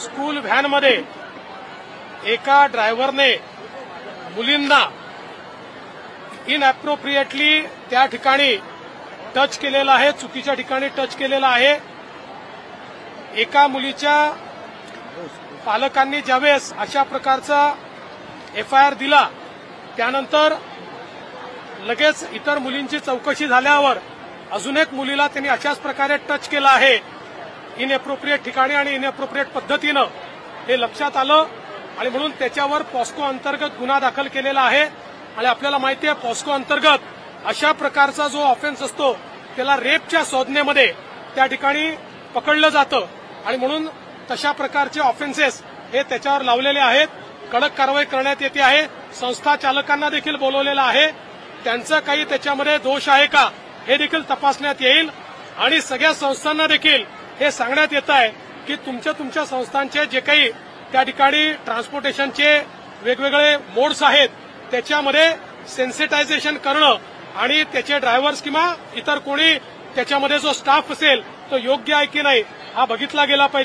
School व्हॅनमध्ये एका ड्रायव्हरने मुलींना इनअप्रोप्रिएटली त्या ठिकाणी टच केलेला आहे, चुकीच्या ठिकाणी टच केलेला आहे। एका मुलीच्या पालकांनी ज्यावेळेस अशा प्रकारचा एफआयआर दिला त्यानंतर लगेच इतर मुलींची चौकशी झाल्यावर अजून एक मुलीला त्यांनी अशाच प्रकारे टच केला आहे इनअप्रोप्रिएट ठिकाणी आणि इनअप्रोप्रिएट पद्धतीनं हे लक्षात आलं आणि म्हणून त्याच्यावर पॉस्को अंतर्गत गुन्हा दाखल केलेला आहे। आणि आपल्याला माहिती आहे पॉस्को अंतर्गत अशा प्रकारचा जो ऑफेन्स असतो त्याला रेपच्या संज्ञेमध्ये त्या ठिकाणी पकडलं जातं आणि म्हणून तशा प्रकारचे ऑफेन्सेस हे त्याच्यावर लावलेले आहेत। कडक कारवाई करण्यात येते आहे। संस्था चालकांना देखील बोलवलेलं आहे, त्यांचा काही त्याच्यामध्ये दोष आहे का हे देखील तपासण्यात येईल आणि सगळ्या संस्थांना देखील हे सांगण्यात येत आहे की तुमच्या संस्थांचे जे काही त्या ठिकाणी ट्रान्सपोर्टेशनचे वेगवेगळे मोड्स आहेत त्याच्यामध्ये सेन्सिटायझेशन करणं आणि त्याचे ड्रायव्हर्स किंवा इतर कोणी त्याच्यामध्ये जो स्टाफ असेल तो योग्य आहे की नाही हा बघितला गेला पाहिजे।